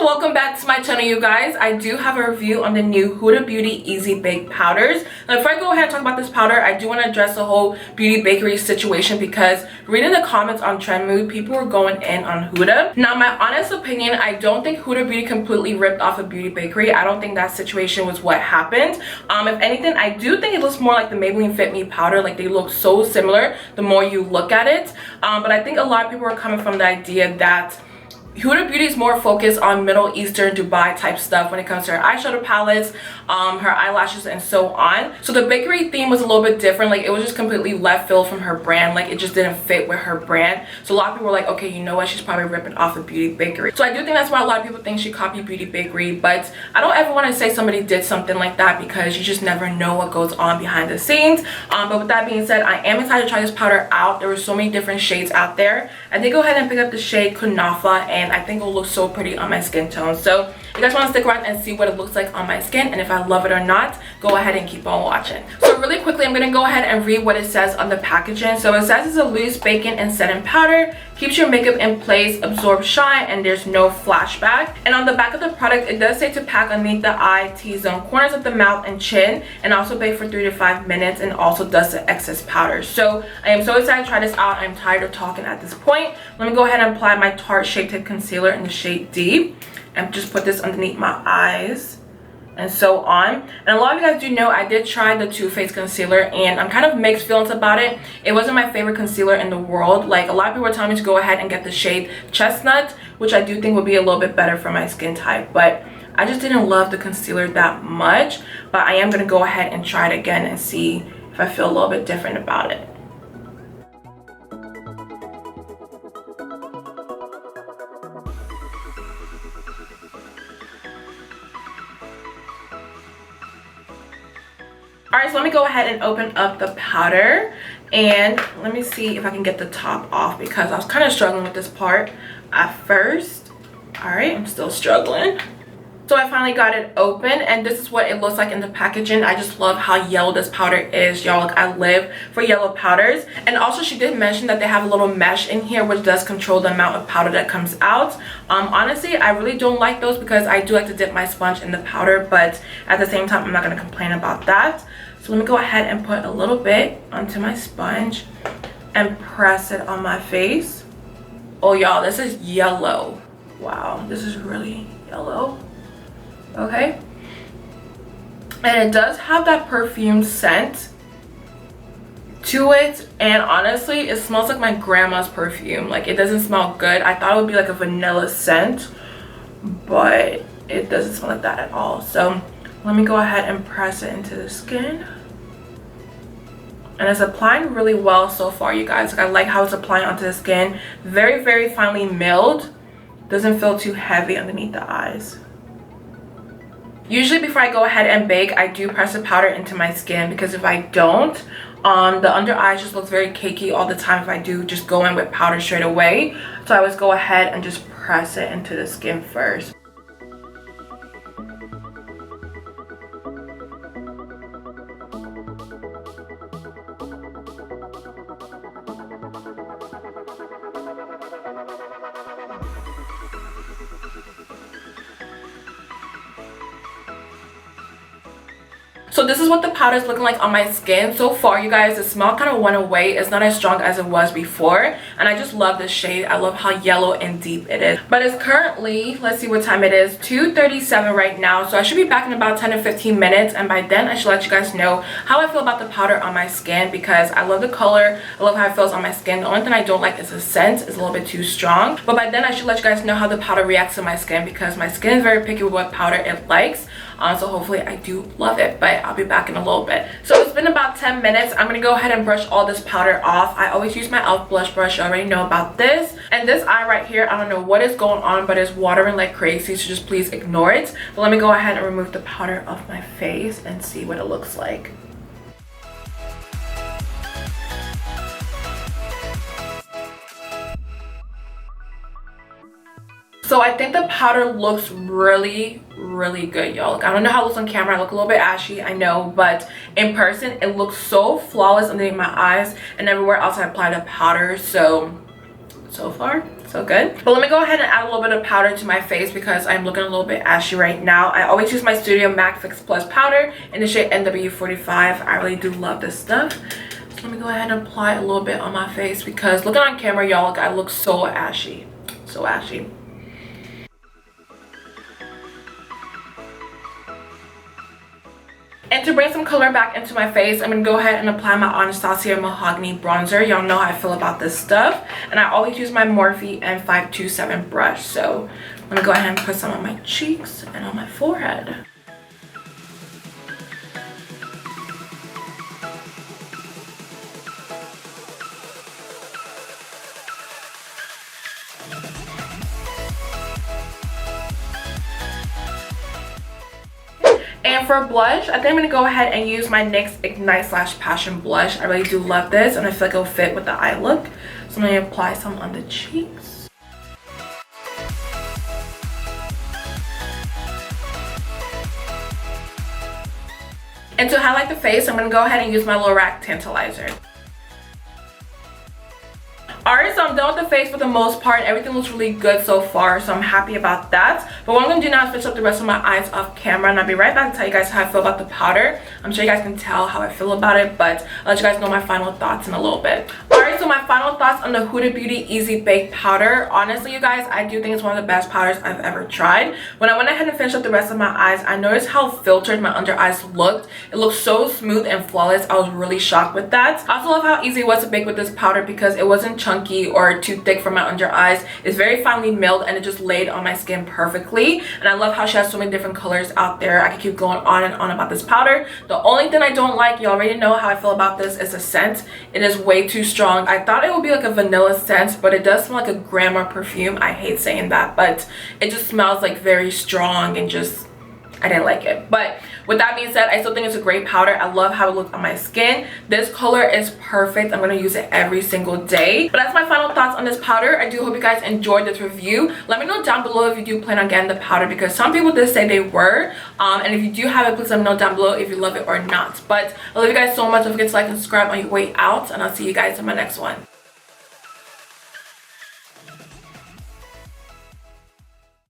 welcome back to my channel, you guys. I do have a review on the new Huda Beauty Easy Bake powders. Now before I go ahead and talk about this powder, I do want to address the whole beauty bakery situation because reading the comments on Trend Mood, people were going in on Huda. Now my honest opinion, I don't think Huda Beauty completely ripped off a beauty bakery. I don't think that situation was what happened. If anything, I do think it looks more like the Maybelline Fit Me powder. Like, they look so similar the more you look at it. But I think a lot of people are coming from the idea that Huda Beauty is more focused on Middle Eastern, Dubai type stuff when it comes to her eyeshadow palettes, her eyelashes, and so on. So the bakery theme was a little bit different. Like, it was just completely left field from her brand. Like, it just didn't fit with her brand. So a lot of people were like, okay, you know what, she's probably ripping off a beauty bakery. So I do think that's why a lot of people think she copied beauty bakery, but I don't ever want to say somebody did something like that because you just never know what goes on behind the scenes. But with that being said, I am excited to try this powder out. There were so many different shades out there. I did go ahead and pick up the shade Kunafa, and I think it will look so pretty on my skin tone. So if you guys want to stick around and see what it looks like on my skin, and if I love it or not, go ahead and keep on watching. So really quickly, I'm going to go ahead and read what it says on the packaging. So it says it's a loose baking and setting powder, keeps your makeup in place, absorbs shine, and there's no flashback. And on the back of the product, it does say to pack underneath the eye, T-zone, corners of the mouth, and chin, and also bake for 3 to 5 minutes, and also dust the excess powder. So I am so excited to try this out. I'm tired of talking at this point. Let me go ahead and apply my Tarte Shape Tape Concealer in the shade Deep, and just put this underneath my eyes and so on. And a lot of you guys do know I did try the Too Faced concealer, and I'm kind of mixed feelings about it. It wasn't my favorite concealer in the world. Like, a lot of people were telling me to go ahead and get the shade Chestnut, which I do think would be a little bit better for my skin type, but I just didn't love the concealer that much. But I am going to go ahead and try it again and see if I feel a little bit different about it. Alright, so let me go ahead and open up the powder, and let me see if I can get the top off because I was kind of struggling with this part at first. Alright, I'm still struggling. So I finally got it open, and this is what it looks like in the packaging. I just love how yellow this powder is, y'all. Like, I live for yellow powders. And also, she did mention that they have a little mesh in here which does control the amount of powder that comes out. Honestly, I really don't like those because I do like to dip my sponge in the powder, but at the same time, I'm not going to complain about that. So let me go ahead and put a little bit onto my sponge and press it on my face. Oh, y'all, this is yellow. Wow, this is really yellow. Okay, and it does have that perfume scent to it, and honestly, it smells like my grandma's perfume. Like, it doesn't smell good. I thought it would be like a vanilla scent, but it doesn't smell like that at all. So let me go ahead and press it into the skin, and it's applying really well so far, you guys. Like, I like how it's applying onto the skin. Very, very finely milled. Doesn't feel too heavy underneath the eyes. Usually before I go ahead and bake, I do press the powder into my skin, because if I don't, the under eyes just looks very cakey all the time if I do just go in with powder straight away. So I always go ahead and just press it into the skin first. So this is what the powder is looking like on my skin so far, you guys. The smell kind of went away. It's not as strong as it was before, and I just love this shade. I love how yellow and deep it is. But it's currently, let's see what time it is, 2:37 right now. So I should be back in about 10 to 15 minutes, and by then I should let you guys know how I feel about the powder on my skin, because I love the color. I love how it feels on my skin. The only thing I don't like is the scent. It's a little bit too strong. But by then I should let you guys know how the powder reacts to my skin, because my skin is very picky with what powder it likes. So hopefully I do love it, but I'll be back in a little bit. So it's been about 10 minutes. I'm gonna go ahead and brush all this powder off. I always use my e.l.f. blush brush. You already know about this. And this eye right here, I don't know what is going on, but it's watering like crazy, so just please ignore it. But let me go ahead and remove the powder off my face and see what it looks like. So I think the powder looks really good, y'all. Like, I don't know how it looks on camera. I look a little bit ashy, I know, but in person it looks so flawless underneath my eyes and everywhere else I applied a powder. So far so good. But let me go ahead and add a little bit of powder to my face because I'm looking a little bit ashy right now. I always use my Studio MAC Fix Plus powder in the shade NW45. I really do love this stuff. So let me go ahead and apply a little bit on my face because looking on camera, y'all, I look so ashy. So ashy. And to bring some color back into my face, I'm going to go ahead and apply my Anastasia Mahogany bronzer. Y'all know how I feel about this stuff. And I always use my Morphe N527 brush. So I'm going to go ahead and put some on my cheeks and on my forehead. And for blush, I think I'm going to go ahead and use my NYX Ignite / Passion blush. I really do love this and I feel like it'll fit with the eye look. So I'm going to apply some on the cheeks. And to highlight the face, I'm going to go ahead and use my Lorac TANtalizer. Alright, so I'm done with the face for the most part. Everything looks really good so far, so I'm happy about that. But what I'm going to do now is finish up the rest of my eyes off camera, and I'll be right back to tell you guys how I feel about the powder. I'm sure you guys can tell how I feel about it, but I'll let you guys know my final thoughts in a little bit. Alright, so my final thoughts on the Huda Beauty Easy Bake Powder. Honestly, you guys, I do think it's one of the best powders I've ever tried. When I went ahead and finished up the rest of my eyes, I noticed how filtered my under eyes looked. It looked so smooth and flawless. I was really shocked with that. I also love how easy it was to bake with this powder because it wasn't chunky or too thick for my under eyes. It's very finely milled and it just laid on my skin perfectly. And I love how she has so many different colors out there. I can keep going on and on about this powder. The only thing I don't like, you already know how I feel about this, is the scent. It is way too strong. I thought it would be like a vanilla scent, but it does smell like a grandma perfume. I hate saying that, but it just smells like very strong and just, I didn't like it. But with that being said, I still think it's a great powder. I love how it looks on my skin. This color is perfect. I'm going to use it every single day. But that's my final thoughts on this powder. I do hope you guys enjoyed this review. Let me know down below if you do plan on getting the powder because some people did say they were. And if you do have it, please let me know down below if you love it or not. But I love you guys so much. Don't forget to like and subscribe on your way out. And I'll see you guys in my next one.